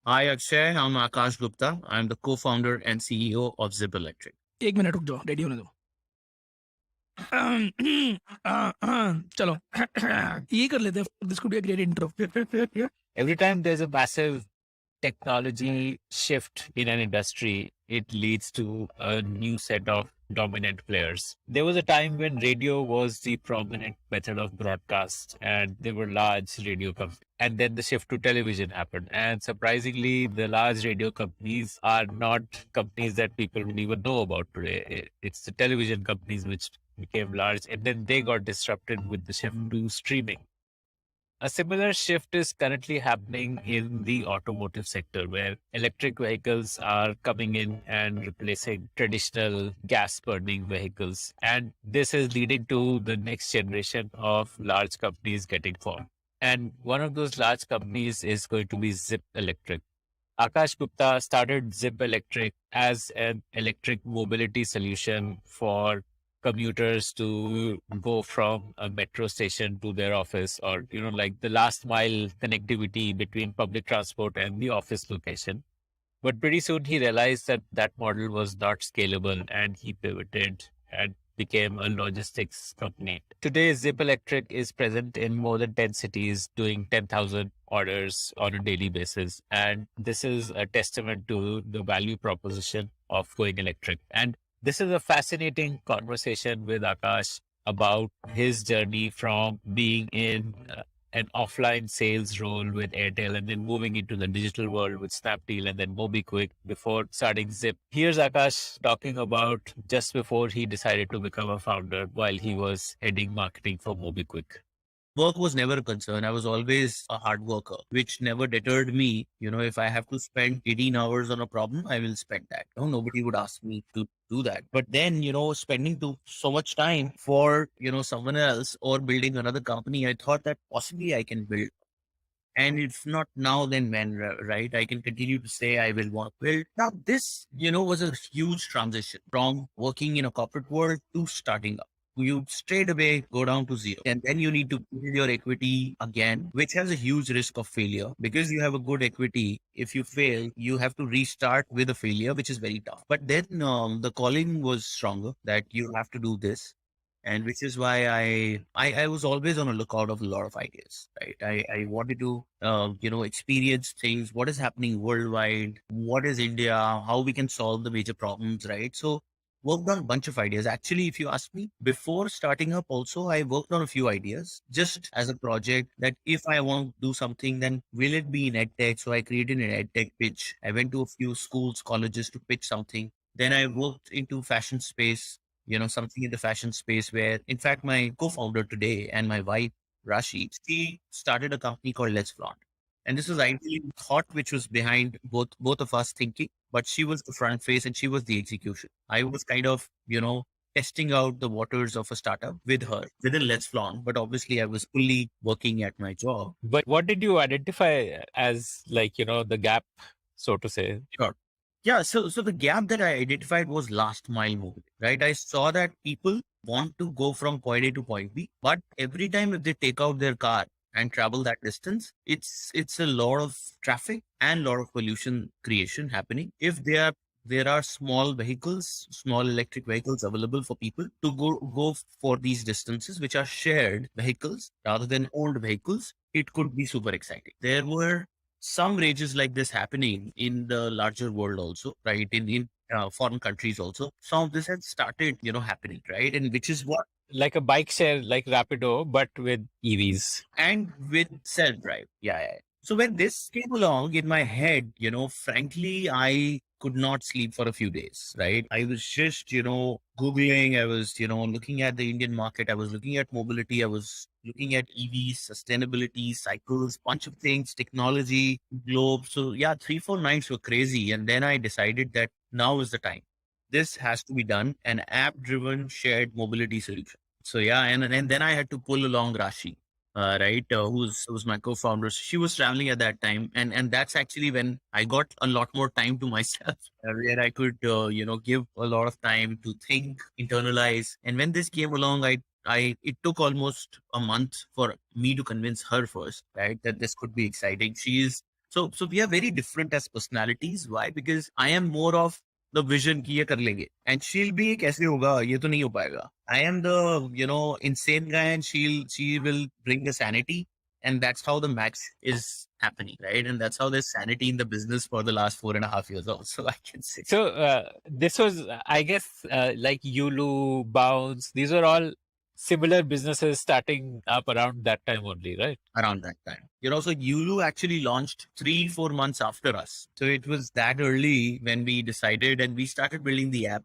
Hi Akshay, I'm Akash Gupta. I'm the co-founder and CEO of Zypp Electric. एक minute रुक जाओ, ready होने दो। चलो ये कर लेते हैं, this could be a great intro. Every time there's a massive technology shift in an industry, it leads to a new set of dominant players. There was a time when radio was the prominent method of broadcast and there were large radio companies. And then the shift to television happened. And surprisingly, the large radio companies are not companies that people will even know about today. It's the television companies which became large and then they got disrupted with the shift to streaming. A similar shift is currently happening in the automotive sector where electric vehicles are coming in and replacing traditional gas burning vehicles. And this is leading to the next generation of large companies getting formed. And one of those large companies is going to be Zypp Electric. Akash Gupta started Zypp Electric as an electric mobility solution for commuters to go from a metro station to their office or, like the last mile connectivity between public transport and the office location. But pretty soon he realized that that model was not scalable and he pivoted and became a logistics company. Today, Zypp Electric is present in more than 10 cities doing 10,000 orders on a daily basis. And this is a testament to the value proposition of going electric. And this is a fascinating conversation with Akash about his journey from being in an offline sales role with Airtel and then moving into the digital world with Snapdeal and then MobiKwik before starting Zypp. Here's Akash talking about just before he decided to become a founder while he was heading marketing for MobiKwik. Work was never a concern. I was always a hard worker, which never deterred me. If I have to spend 18 hours on a problem, I will spend that. No, nobody would ask me to do that. But then, spending so much time for, someone else or building another company, I thought that possibly I can build. And if not now, then when, right? I can continue to say I will want to build. Now, this, was a huge transition from working in a corporate world to starting up. You straight away go down to zero. And then you need to build your equity again, which has a huge risk of failure because you have a good equity. If you fail, you have to restart with a failure, which is very tough. But then the calling was stronger that you have to do this, and which is why I was always on a lookout of a lot of ideas, right? I wanted to experience things, what is happening worldwide, what is India, how we can solve the major problems, right? So worked on a bunch of ideas. Actually, if you ask me, before starting up also, I worked on a few ideas just as a project that if I want to do something, then will it be in edtech? So I created an edtech pitch. I went to a few schools, colleges to pitch something. Then I worked into fashion space, something in the fashion space where, in fact, my co-founder today and my wife, Rashi, she started a company called Let's Flaunt. And this was ideally the thought which was behind both of us thinking, but she was the front face and she was the execution. I was kind of, testing out the waters of a startup with her within Let's Flaunt, but obviously I was fully working at my job. But what did you identify as the gap, so to say? Sure. Yeah, so the gap that I identified was last mile mobility, right? I saw that people want to go from point A to point B, but every time if they take out their car and travel that distance, it's a lot of traffic and a lot of pollution creation happening. If there are small vehicles, small electric vehicles available for people to go for these distances, which are shared vehicles rather than owned vehicles, it could be super exciting. There were some rages like this happening in the larger world also, right? In foreign countries also. Some of this has started, happening, right? And which is what, Like a bike share, like Rapido, but with EVs. and with self-drive. Yeah, yeah. So when this came along in my head, frankly, I could not sleep for a few days, right? I was just, Googling, I was, looking at the Indian market, I was looking at mobility, I was looking at EVs, sustainability, cycles, bunch of things, technology, globe. So yeah, 3 4 nights were crazy. And then I decided that now is the time. This has to be done, an app-driven shared mobility solution. So yeah, and then I had to pull along Rashi, right, who's my co-founder. So she was traveling at that time, and that's actually when I got a lot more time to myself, where I could give a lot of time to think, internalize. And when this came along, I it took almost a month for me to convince her first, right, that this could be exciting. So we are very different as personalities. Why? Because I am more of the vision कि ये कर लेंगे, and she'll be कैसे होगा, ये तो नहीं हो पाएगा. I am the insane guy, and she will bring the sanity, and that's how the match is happening, right? And that's how there's sanity in the business for the last 4.5 years also, I can say. So this was, I guess, like Yulu, Bounce. These were all similar businesses starting up around that time only, right? Around that time. So Yulu actually launched 3-4 months after us. So it was that early when we decided and we started building the app.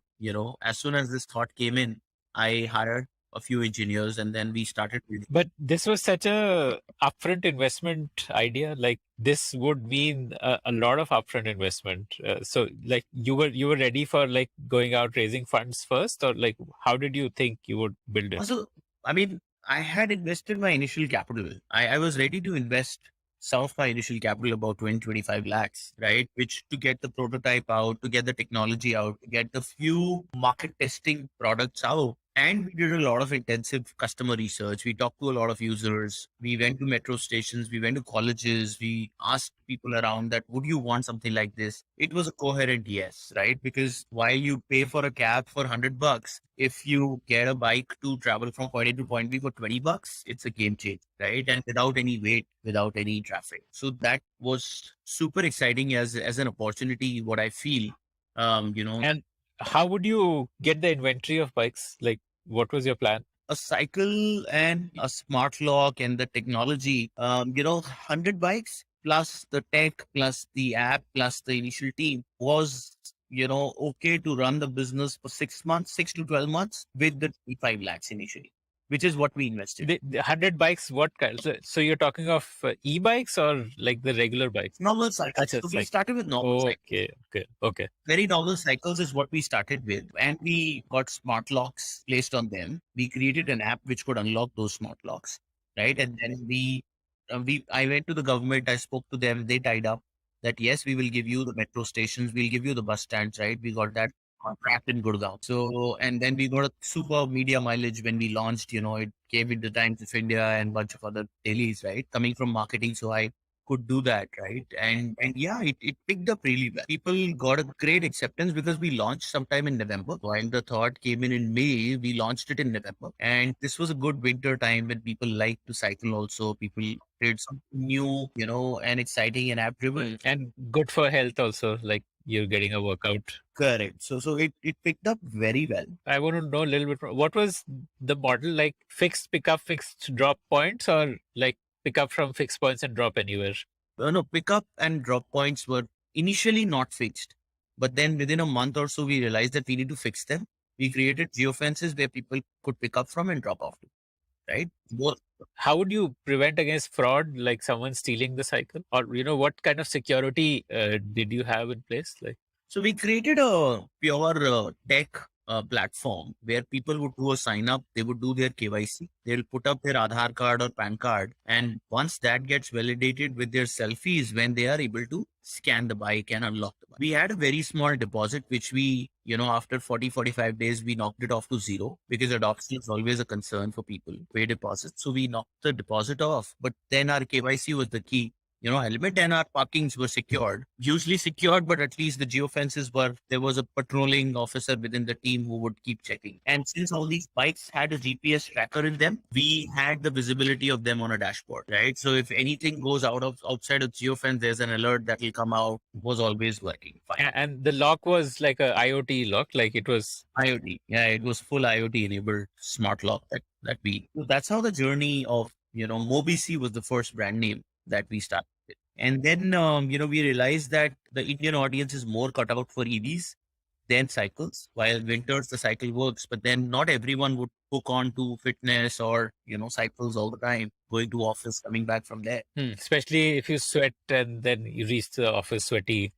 As soon as this thought came in, I hired a few engineers and then we started building. But this was such a upfront investment idea. Like this would mean a lot of upfront investment. So like you were ready for like going out raising funds first, or like how did you think you would build it? Also, I mean, I had invested my initial capital. I was ready to invest some of my initial capital, about 20-25 lakhs, right? Which to get the prototype out, to get the technology out, to get the few market testing products out. And we did a lot of intensive customer research. We talked to a lot of users. We went to metro stations. We went to colleges. We asked people around that, would you want something like this? It was a coherent yes, right? Because while you pay for a cab for $100, if you get a bike to travel from point A to point B for $20, it's a game changer, right? And without any wait, without any traffic. So that was super exciting as an opportunity, what I feel. And how would you get the inventory of bikes? Like, what was your plan? A cycle and a smart lock and the technology, 100 bikes plus the tech, plus the app, plus the initial team was, okay to run the business for 6 months, 6 to 12 months with the 5 lakhs initially, which is what we invested. The 100 bikes, what kind? So you're talking of e-bikes or like the regular bikes? Normal cycles. Achha, So we started with normal cycles. Okay. Very normal cycles is what we started with. And we got smart locks placed on them. We created an app which could unlock those smart locks, right? And then I went to the government, I spoke to them, they tied up that yes, we will give you the metro stations, we'll give you the bus stands, right? We got that contract in Gurgaon. So, and then we got a super media mileage when we launched, it came in the Times of India and bunch of other dailies, right? Coming from marketing. So I could do that, right? And yeah, it picked up really well. People got a great acceptance because we launched sometime in November. While the thought came in May, we launched it in November. And this was a good winter time when people like to cycle also. People did something new, and exciting and app driven. And good for health also, like you're getting a workout. Correct. So it picked up very well. I want to know a little bit more. What was the model like? Fixed pickup, fixed drop points, or like pick up from fixed points and drop anywhere? No, pickup and drop points were initially not fixed, but then within a month or so, we realized that we need to fix them. We created geofences where people could pick up from and drop off to, right? How would you prevent against fraud, like someone stealing the cycle? Or, what kind of security did you have in place? Like, So we created a pure tech platform where people would do a sign up, they would do their KYC, they'll put up their Aadhaar card or PAN card. And once that gets validated with their selfies, when they are able to scan the bike and unlock the bike. We had a very small deposit, which we, after 40-45 days, we knocked it off to zero because adoption is always a concern for people, pay deposits. So we knocked the deposit off, but then our KYC was the key. Helmet and our parkings were secured, usually secured, but at least the geofences were, there was a patrolling officer within the team who would keep checking. And since all these bikes had a GPS tracker in them, we had the visibility of them on a dashboard, right? So if anything goes outside of geofence, there's an alert that will come out. It was always working fine. And the lock was like a IoT lock, like it was IoT. Yeah, it was full IoT enabled smart lock that we, so that's how the journey of, Mobisi was the first brand name that we started with. And then, we realized that the Indian audience is more cut out for EVs than cycles. While winters, the cycle works, but then not everyone would hook on to fitness or, cycles all the time, going to office, coming back from there. Especially if you sweat and then you reach the office sweaty.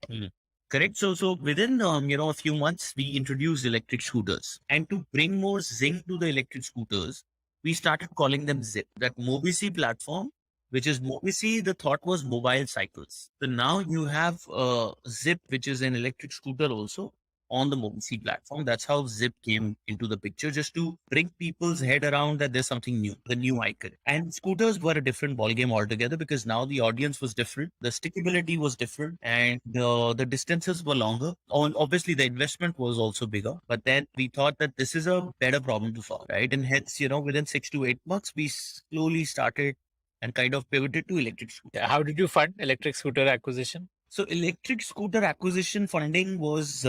Correct. So within, a few months, we introduced electric scooters. And to bring more zing to the electric scooters, we started calling them Zypp. That Mobisi platform, which is Mobisi, the thought was mobile cycles. So now you have Zypp, which is an electric scooter also. on the mobility platform. That's how Zypp came into the picture, just to bring people's head around that there's something new, the new icon. And scooters were a different ballgame altogether, because now the audience was different, the stickability was different, and the distances were longer. Obviously, the investment was also bigger, but then we thought that this is a better problem to solve, right? And hence, within 6 to 8 months, we slowly started and kind of pivoted to electric scooters. How did you fund electric scooter acquisition? So electric scooter acquisition funding was,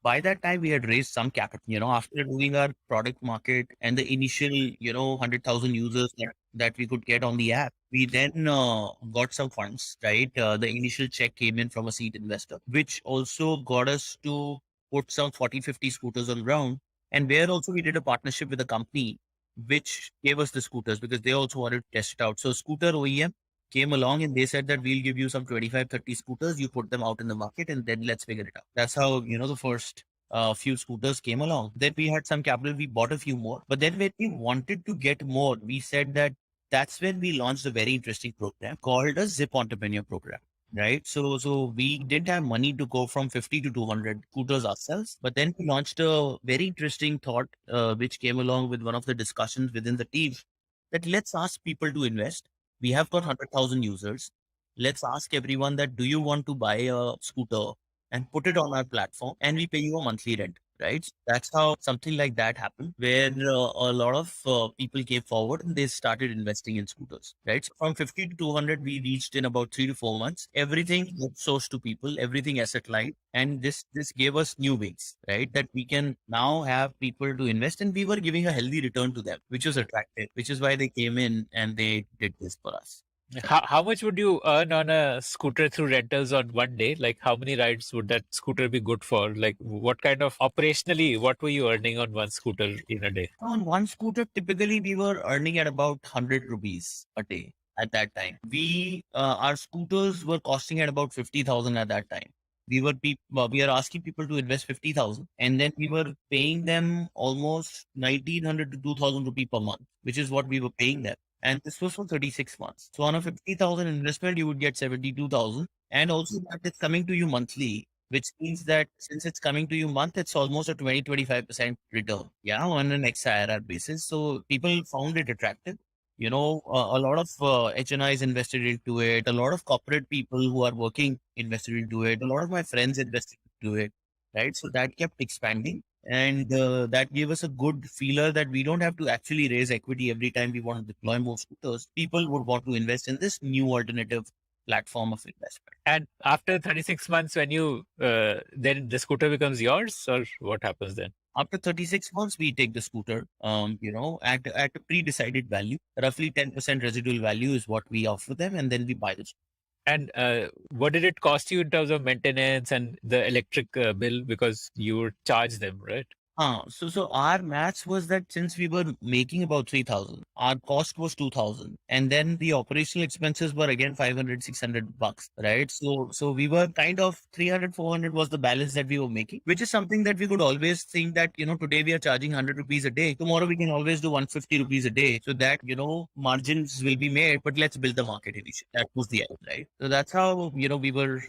by that time we had raised some capital, after doing our product market and the initial, 100,000 users that we could get on the app. We then got some funds, right? The initial check came in from a seed investor, which also got us to put some 40, 50 scooters on ground. And where also we did a partnership with a company which gave us the scooters, because they also wanted to test it out. So scooter OEM came along and they said that we'll give you some 25, 30 scooters, you put them out in the market, and then let's figure it out. That's how, the first few scooters came along. Then we had some capital, we bought a few more. But then when we wanted to get more, we said that that's when we launched a very interesting program called a Zypp Entrepreneur Program. Right. So we didn't have money to go from 50 to 200 scooters ourselves. But then we launched a very interesting thought, which came along with one of the discussions within the team, that let's ask people to invest. We have got 100,000 users. Let's ask everyone that, do you want to buy a scooter and put it on our platform, and we pay you a monthly rent, right? So that's how something like that happened, where a lot of people came forward and they started investing in scooters, right? So from 50 to 200, we reached in about 3 to 4 months. Everything outsourced to people, everything asset light. And this gave us new wings, right? That we can now have people to invest, and we were giving a healthy return to them, which was attractive, which is why they came in and they did this for us. How much would you earn on a scooter through rentals on one day? Like, how many rides would that scooter be good for? Like, what kind of operationally, what were you earning on one scooter in a day? On one scooter, typically we were earning at about 100 rupees a day at that time. Our scooters were costing at about 50,000 at that time. We are asking people to invest 50,000, and then we were paying them almost 1,900 to 2,000 rupee per month, which is what we were paying them. And this was for 36 months. So on a 50,000 investment, you would get 72,000. And also that is coming to you monthly, which means that since it's coming to you month, it's almost a 20-25% return. Yeah, on an XIRR basis. So people found it attractive. A lot of HNIs invested into it. A lot of corporate people who are working invested into it. A lot of my friends invested into it. Right. So that kept expanding. And that gave us a good feeler that we don't have to actually raise equity every time we want to deploy more scooters. People would want to invest in this new alternative platform of investment. And after 36 months, when you then the scooter becomes yours, or what happens then? After 36 months, we take the scooter, at a pre-decided value. Roughly 10% residual value is what we offer them, and then we buy the scooter. And what did it cost you in terms of maintenance and the electric bill? Because you would charge them, right? So our maths was that since we were making about 3,000, our cost was 2,000. And then the operational expenses were again 500, 600 bucks, right? So we were kind of 300, 400 was the balance that we were making, which is something that we could always think that, today we are charging 100 rupees a day. Tomorrow we can always do 150 rupees a day. So that, margins will be made, but let's build the market initially. That was the end, right? So that's how, we were,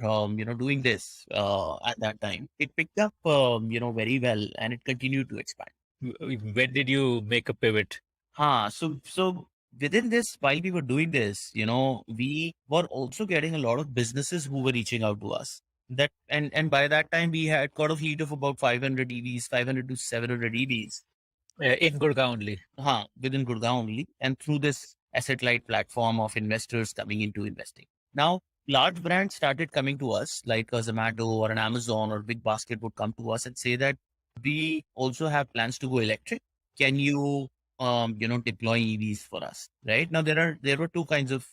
doing this at that time. It picked up, very well, and it continued to expand. When did you make a pivot? So within this, while we were doing this, we were also getting a lot of businesses who were reaching out to us. And by that time we had got a fleet of about 500 EVs, 500 to 700 EVs. In Gurgaon only. Within Gurgaon only, and through this asset light platform of investors coming into investing. Now, large brands started coming to us, like a Zomato or an Amazon or Big Basket would come to us and say that we also have plans to go electric. Can you, deploy EVs for us? Right now, there were two kinds of,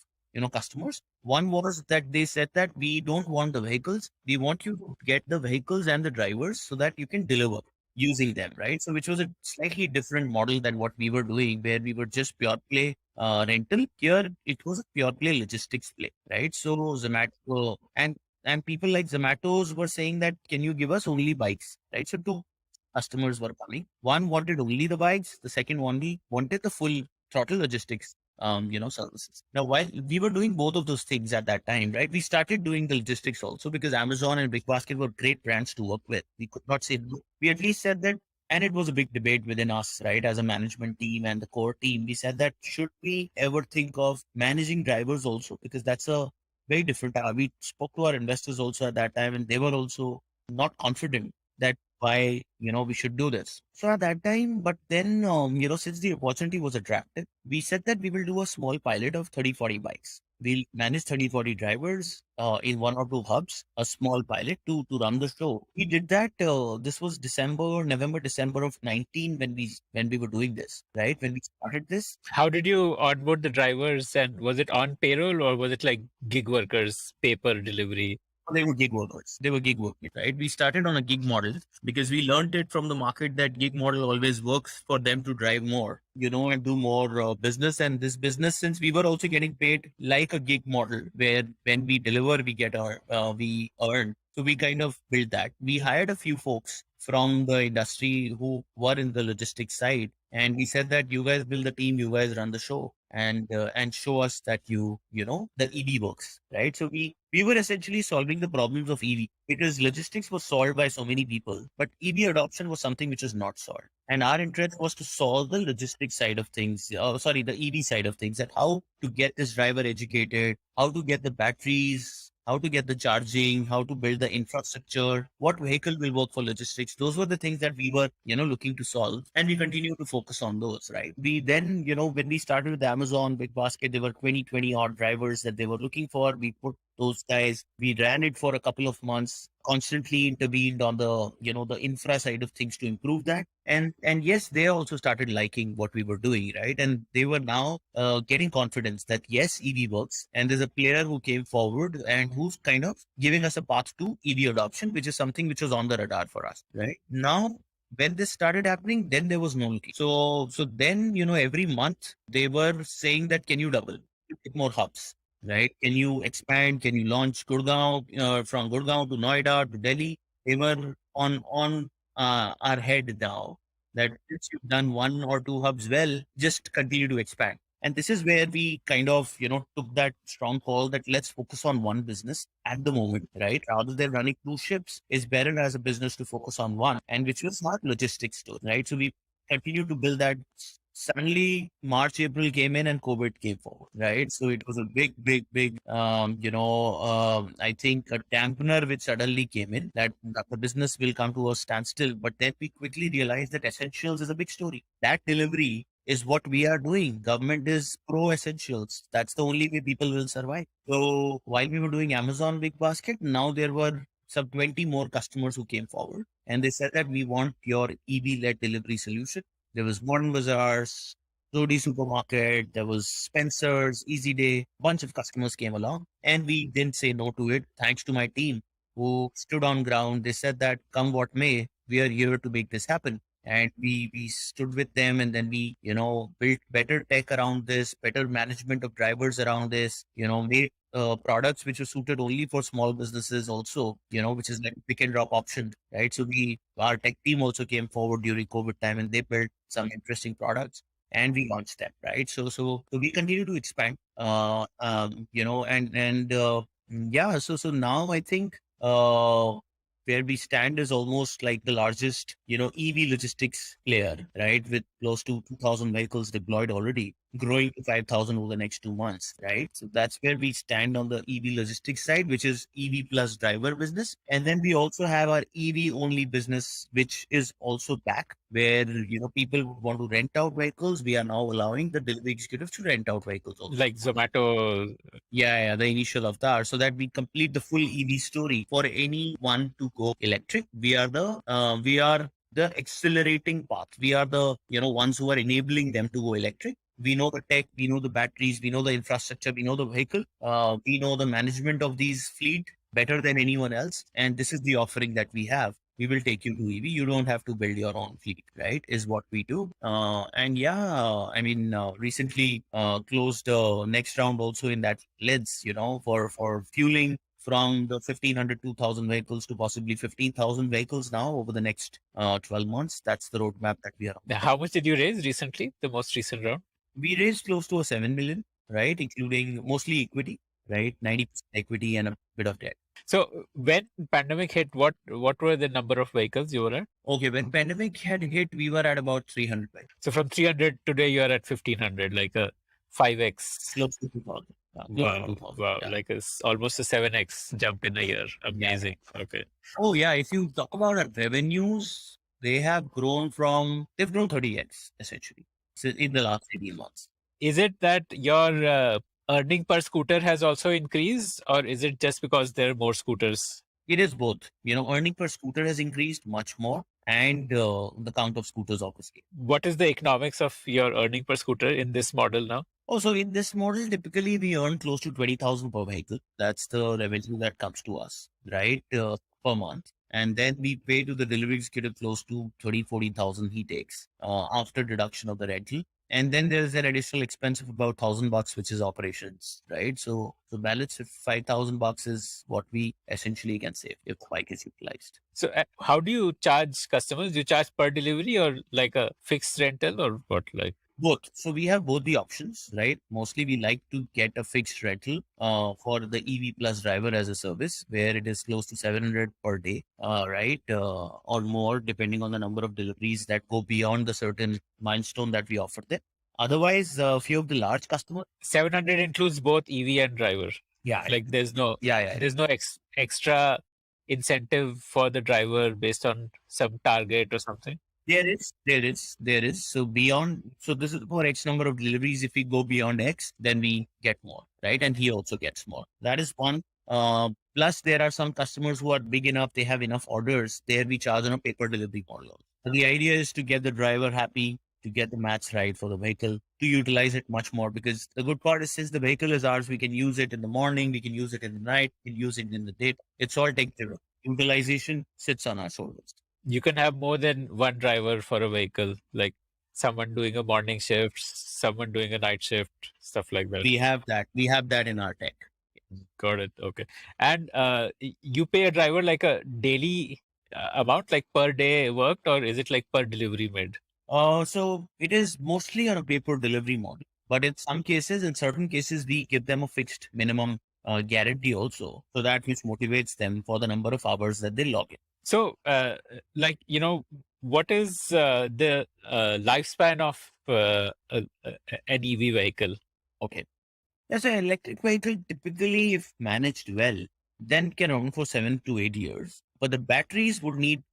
customers. One was that they said that we don't want the vehicles. We want you to get the vehicles and the drivers so that you can deliver using them, right? So which was a slightly different model than what we were doing, where we were just pure play rental. Here, it was a pure play logistics play, right? So Zomato and people like Zomatos were saying that, can you give us only bikes, right? So two customers were coming. One wanted only the bikes. The second one wanted the full throttle logistics services. Now, while we were doing both of those things at that time, right, we started doing the logistics also because Amazon and Big Basket were great brands to work with. We could not say no. We at least said that, and it was a big debate within us, right, as a management team and the core team. We said that should we ever think of managing drivers also, because that's a very different. We spoke to our investors also at that time, and they were also not confident that why we should do this. So at that time, but then since the opportunity was attractive, we said that we will do a small pilot of 30-40 bikes. We'll manage 30-40 drivers in 1 or 2 hubs, a small pilot to run the show. We did that. This was November, December of 19 when we were doing this, right? When we started this, How did you onboard the drivers, and was it on payroll or was it like gig workers, paper delivery? they were gig workers. They were gig workers, right? We started on a gig model because we learned it from the market that gig model always works for them to drive more, and do more business. And this business, since we were also getting paid like a gig model, where when we deliver, we earn. So we kind of built that. We hired a few folks from the industry who were in the logistics side, and we said that you guys build the team, you guys run the show, and show us that the EV works, right? So we were essentially solving the problems of EV because logistics was solved by so many people, but EV adoption was something which was not solved. And our interest was to solve the logistics side of things, the EV side of things, that how to get this driver educated, how to get the batteries, how to get the charging, how to build the infrastructure, what vehicle will work for logistics. Those were the things that we were, looking to solve. And we continue to focus on those, right? We then, when we started with Amazon, Big Basket, there were 20 odd drivers that they were looking for. We put those guys, we ran it for a couple of months, constantly intervened on the infra side of things to improve that. And yes, they also started liking what we were doing, right? And they were now getting confidence that yes, EV works. And there's a player who came forward and who's kind of giving us a path to EV adoption, which is something which was on the radar for us, right? Now, when this started happening, then there was no looking. So then, every month they were saying that, can you double? Get more hubs, right? Can you expand? Can you launch Gurgaon, from Gurgaon to Noida to Delhi? They were on our head now that since you've done 1 or 2 hubs well, just continue to expand. And this is where we kind of, took that strong call that let's focus on one business at the moment, right? Rather than running 2 ships, it's better as a business to focus on one, and which was not logistics too, right? So we continue to build that. Suddenly March, April came in and COVID came forward, right? So it was a big, I think a dampener which suddenly came in that the business will come to a standstill. But then we quickly realized that essentials is a big story. That delivery is what we are doing. Government is pro essentials. That's the only way people will survive. So while we were doing Amazon Big Basket, now there were some 20 more customers who came forward and they said that we want your EV led delivery solution. There was Modern Bazaars, Rodi Supermarket, there was Spencer's, Easy Day. Bunch of customers came along and we didn't say no to it. Thanks to my team who stood on ground. They said that come what may, we are here to make this happen. And we stood with them, and then we, built better tech around this, better management of drivers around this, made products which are suited only for small businesses also, which is like pick and drop option, right? So our tech team also came forward during COVID time and they built some interesting products and we launched them, right? So we continue to expand, yeah. So now I think, where we stand is almost like the largest, EV logistics player, right? With close to 2,000 vehicles deployed already, growing to 5,000 over the next 2 months, right? So that's where we stand on the EV logistics side, which is EV plus driver business. And then we also have our EV only business, which is also back where, people who want to rent out vehicles. We are now allowing the delivery executives to rent out vehicles also. Like Zomato. Yeah, the initial avatar, so that we complete the full EV story for anyone to go electric. We are the accelerating path. We are the ones who are enabling them to go electric. We know the tech, we know the batteries, we know the infrastructure, we know the vehicle, we know the management of these fleet better than anyone else. And this is the offering that we have. We will take you to EV. You don't have to build your own fleet, right? Is what we do. And yeah, I mean, recently closed next round also in that lids, for fueling from the 1,500, 2,000 vehicles to possibly 15,000 vehicles now over the next 12 months. That's the roadmap that we are on. How much did you raise recently, the most recent round? We raised close to a 7 million, right? Including mostly equity, right? 90% equity and a bit of debt. So when pandemic hit, what were the number of vehicles you were at? Okay, when pandemic had hit, we were at about 300 bikes, So from 300 today, you are at 1500, like a 5x. close to 2000. Close to Wow, 2000. wow, Yeah. like almost a 7x jump in a year. Yeah. Amazing. Okay. Oh, yeah. If you talk about our revenues, they've grown 30x essentially in the last 18 months. Is it that your earning per scooter has also increased, or is it just because there are more scooters? It is both. Earning per scooter has increased much more, and the count of scooters, obviously. What is the economics of your earning per scooter in this model now? Also, in this model, typically we earn close to 20,000 per vehicle. That's the revenue that comes to us, right? Per month. And then we pay to the delivery executive close to 40,000 he takes after deduction of the rental. And then there's an additional expense of about $1,000, which is operations, right? So the balance of $5,000 is what we essentially can save if the bike is utilized. So how do you charge customers? Do you charge per delivery or like a fixed rental or what? Like Both. So we have both the options, right? Mostly we like to get a fixed rental for the EV Plus driver as a service, where it is close to 700 per day, right? Or more, depending on the number of deliveries that go beyond the certain milestone that we offer them. Otherwise, a few of the large customers. 700 includes both EV and driver. Yeah. Like there's no Yeah. there's no extra incentive for the driver based on some target or something. There is. So this is for X number of deliveries. If we go beyond X, then we get more, right? And he also gets more. That is one. Plus, there are some customers who are big enough, they have enough orders. There we charge on a paper delivery model. So the idea is to get the driver happy, to get the match right for the vehicle, to utilize it much more. Because the good part is, since the vehicle is ours, we can use it in the morning, we can use it in the night, we can use it in the day. It's all taken care of. Utilization sits on our shoulders. You can have more than one driver for a vehicle, like someone doing a morning shift, someone doing a night shift, stuff like that. We have that. We have that in our tech. Got it. Okay. And you pay a driver like a daily amount, like per day worked, or is it like per delivery made? So it is mostly on a paper delivery model, but in certain cases, we give them a fixed minimum guarantee also, so that which motivates them for the number of hours that they log in. So, what is the lifespan of an EV vehicle? Okay. Yes, an electric vehicle typically, if managed well, then can run for 7 to 8 years. But the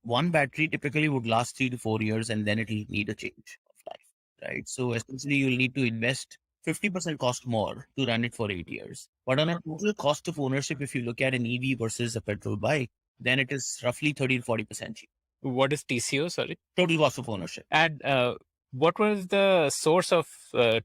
one battery typically would last 3 to 4 years, and then it'll need a change of life, right? So essentially, you'll need to invest 50% cost more to run it for 8 years. But on a total cost of ownership, if you look at an EV versus a petrol bike, then it is roughly 30 to 40% cheap. What is TCO? Sorry. Total cost of ownership. And what was the source of, were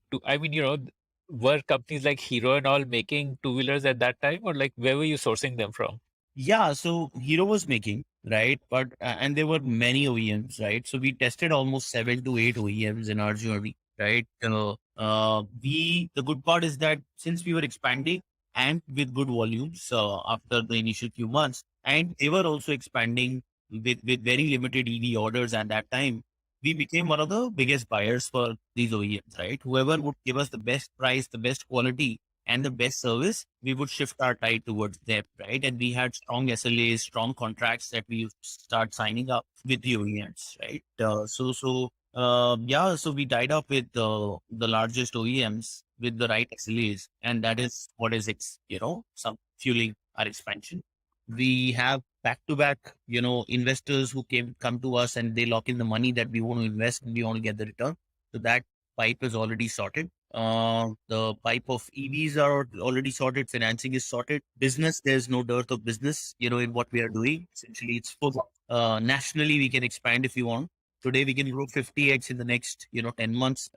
companies like Hero and all making two-wheelers at that time, or like where were you sourcing them from? Yeah, so Hero was making, right? But and there were many OEMs, right? So we tested almost 7 to 8 OEMs in our journey, right? The good part is that since we were expanding and with good volumes after the initial few months, and they were also expanding with very limited EV orders at that time, we became one of the biggest buyers for these OEMs, right? Whoever would give us the best price, the best quality, and the best service, we would shift our tide towards them, right? And we had strong SLAs, strong contracts that we start signing up with the OEMs, right? So we tied up with the largest OEMs with the right SLAs, and that is what is some fueling our expansion. We have back-to-back, investors who come to us and they lock in the money that we want to invest and we want to get the return. So that pipe is already sorted. The pipe of EVs are already sorted. Financing is sorted. Business, there's no dearth of business, in what we are doing. Essentially, it's full. Nationally, we can expand if you want. Today, we can grow 50x in the next, 10 months.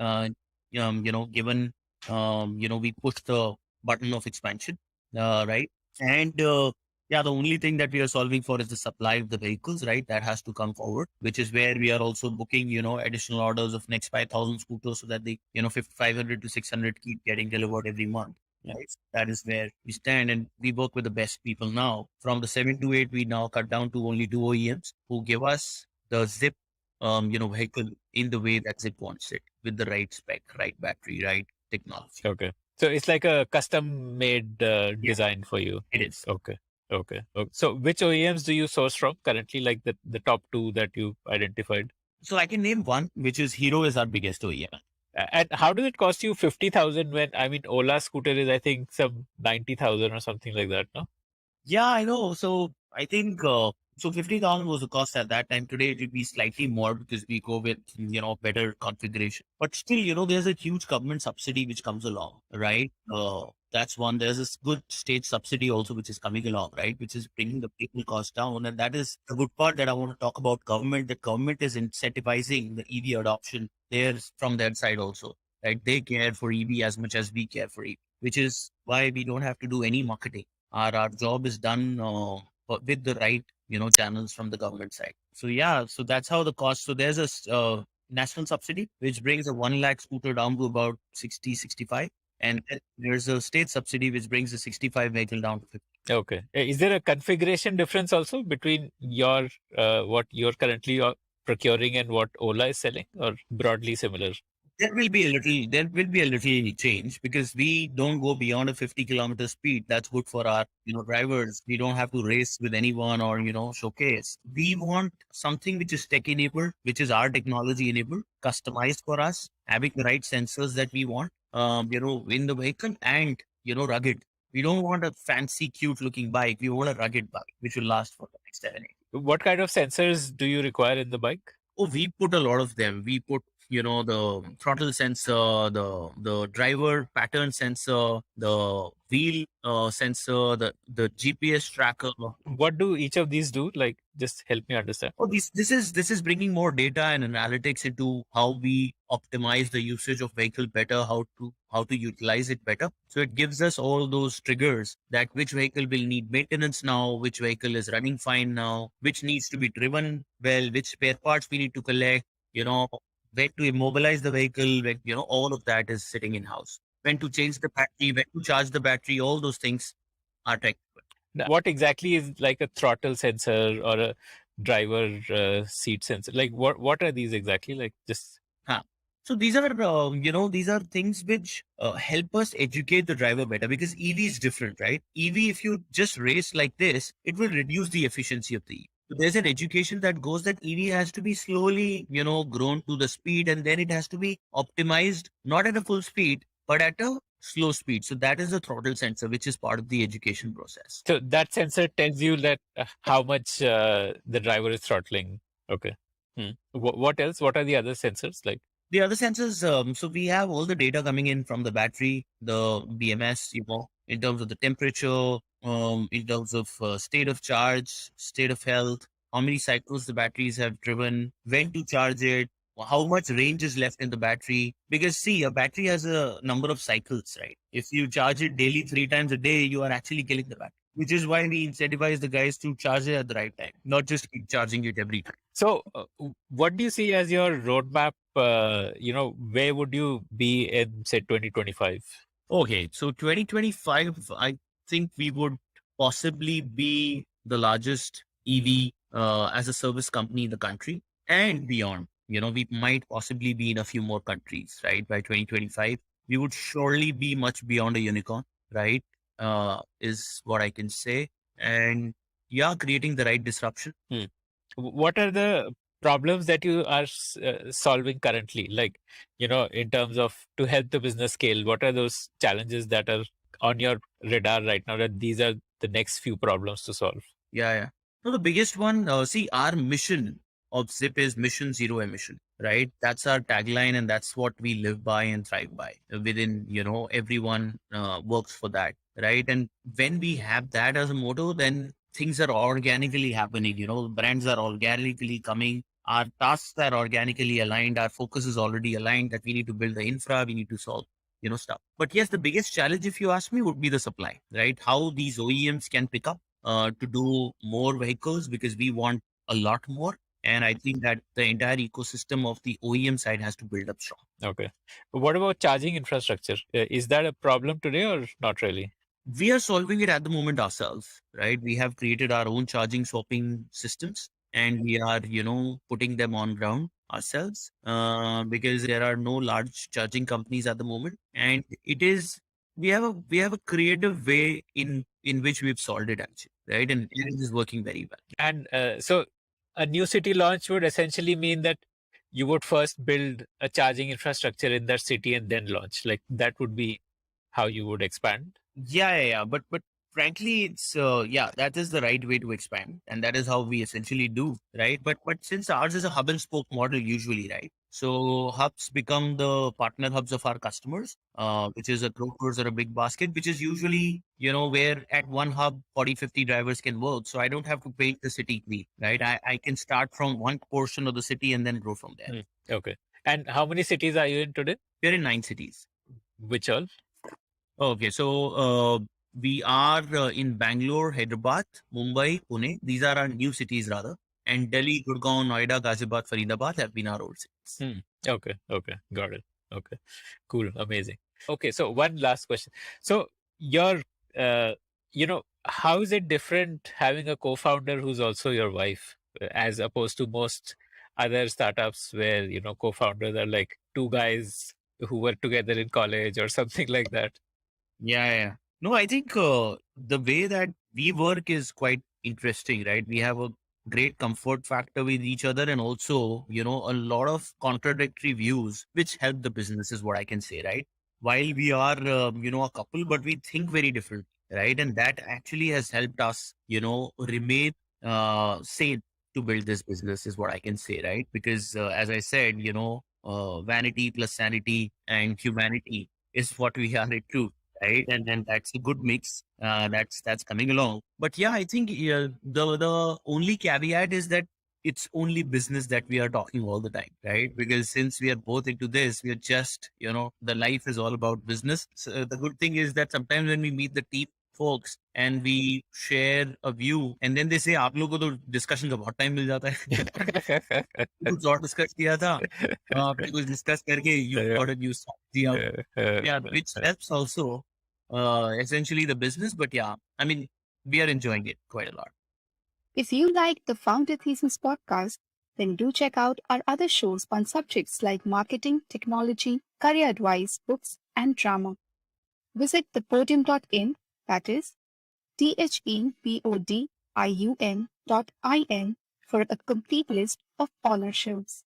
Given, we push the button of expansion, right? And the only thing that we are solving for is the supply of the vehicles, right? That has to come forward, which is where we are also booking, additional orders of next 5,000 scooters so that the, 500 to 600 keep getting delivered every month. Right? That is where we stand, and we work with the best people now. From the 7 to 8, we now cut down to only 2 OEMs who give us the Zypp, vehicle in the way that Zypp wants it, with the right spec, right battery, right technology. Okay. So it's like a custom made Yeah, design for you. it is. Okay. Okay. Okay. So which OEMs do you source from currently, like the top two that you identified? So I can name one, which is Hero is our biggest OEM. And how does it cost you 50,000 when, I mean, Ola scooter is, I think, some 90,000 or something like that, no? Yeah, I know. So I think so 50,000 was the cost at that time. Today it would be slightly more because we go with, better configuration. But still, there's a huge government subsidy which comes along, right? That's one. There's this good state subsidy also which is coming along, right? Which is bringing the vehicle cost down. And that is the good part that I want to talk about government. The government is incentivizing the EV adoption there from their side also, right? They care for EV as much as we care for EV, which is why we don't have to do any marketing. Our job is done with the right channels from the government side. So yeah, so that's how the cost. So there's a national subsidy which brings a 1 lakh scooter down to about 60, 65, and then there's a state subsidy which brings a 65 vehicle down to 50. Okay. Is there a configuration difference also between your what you're currently procuring and what Ola is selling, or broadly similar? There will be a little change because we don't go beyond a 50-kilometer speed. That's good for our drivers. We don't have to race with anyone or showcase. We want something which is tech enabled, which is our technology enabled, customized for us, having the right sensors that we want in the vehicle, and rugged. We don't want a fancy cute looking bike. We want a rugged bike which will last for the next 7 8. What kind of sensors do you require in the bike? Oh, we put a lot of them. We put, the throttle sensor, the driver pattern sensor, the wheel sensor, the GPS tracker. What do each of these do? Like, just help me understand. Oh, this is bringing more data and analytics into how we optimize the usage of vehicle better, how to utilize it better. So it gives us all those triggers that which vehicle will need maintenance now, which vehicle is running fine now, which needs to be driven well, which spare parts we need to collect, you know, when to immobilize the vehicle, when, all of that is sitting in house. When to change the battery, when to charge the battery, all those things are tech. Now, what exactly is like a throttle sensor or a driver seat sensor? Like, what are these exactly? Like, just Huh. So these are things which help us educate the driver better because EV is different, right? EV, if you just race like this, it will reduce the efficiency of the EV. So there's an education that goes that EV has to be slowly, grown to the speed, and then it has to be optimized, not at a full speed, but at a slow speed. So that is the throttle sensor, which is part of the education process. so that sensor tells you that how much the driver is throttling. Okay. What else? What are the other sensors like? The other sensors, so we have all the data coming in from the battery, the BMS, in terms of the temperature, in terms of state of charge, state of health, how many cycles the batteries have driven, when to charge it, how much range is left in the battery. Because see, a battery has a number of cycles, right? If you charge it daily 3 times a day, you are actually killing the battery. Which is why we incentivize the guys to charge it at the right time, not just keep charging it every time. So, what do you see as your roadmap? Where would you be in, say, 2025? Okay, so 2025, I think we would possibly be the largest EV as a service company in the country and beyond. We might possibly be in a few more countries, right? By 2025, we would surely be much beyond a unicorn, right? Is what I can say. And yeah, creating the right disruption. What are the problems that you are solving currently? Like, in terms of to help the business scale, what are those challenges that are on your radar right now that these are the next few problems to solve? Yeah. No, the biggest one, see, our mission of Zypp is mission zero emission, right? That's our tagline, and that's what we live by and thrive by. Within, everyone works for that, right? And when we have that as a motto, then things are organically happening, brands are organically coming. Our tasks are organically aligned. Our focus is already aligned that we need to build the infra, we need to solve, stuff. But yes, the biggest challenge, if you ask me, would be the supply, right? How these OEMs can pick up to do more vehicles because we want a lot more. And I think that the entire ecosystem of the OEM side has to build up strong. Okay. What about charging infrastructure? Is that a problem today or not really? We are solving it at the moment ourselves, right? We have created our own charging swapping systems and we are, putting them on ground. ourselves because there are no large charging companies at the moment, and it is we have a creative way in which we've solved it actually, right? And it is working very well. And so a new city launch would essentially mean that you would first build a charging infrastructure in that city and then launch. Like that would be how you would expand. Yeah. But frankly, it's yeah, that is the right way to expand, and that is how we essentially do, right? But since ours is a hub and spoke model usually, right? So hubs become the partner hubs of our customers, which is a grocers or a big basket, which is usually, where at one hub 40, 50 drivers can work. So I don't have to paint the city clean, right? I can start from one portion of the city and then grow from there. Hmm. Okay. And how many cities are you in today? We're in 9 cities. Which all? Okay, so we are in Bangalore, Hyderabad, Mumbai, Pune. These are our new cities rather. And Delhi, Gurgaon, Noida, Ghaziabad, Faridabad have been our old cities. Okay. Okay. Got it. Okay. Cool. Amazing. Okay. So one last question. So your, how is it different having a co-founder who's also your wife as opposed to most other startups where, co-founders are like two guys who were together in college or something like that? Yeah. No, I think the way that we work is quite interesting, right? We have a great comfort factor with each other and also, a lot of contradictory views, which help the business is what I can say, right? While we are, a couple, but we think very different, right? And that actually has helped us, remain sane to build this business is what I can say, right? Because as I said, vanity plus sanity and humanity is what we are into, right? And then that's a good mix. That's coming along. But yeah, I think the only caveat is that it's only business that we are talking all the time, right? Because since we are both into this, we are just, the life is all about business. So the good thing is that sometimes when we meet the team folks and we share a view and then they say आप लोगों को तो discussion का बहुत time मिल जाता है कुछ और discuss किया था आपने कुछ discuss करके you got a new strategy out. Yeah, which helps also essentially the business. But yeah, I mean, we are enjoying it quite a lot. If you like the Founder Thesis podcast, then do check out our other shows on subjects like marketing, technology, career advice, books, and drama. Visit thepodium.in, that is thepodium.in for a complete list of all our shows.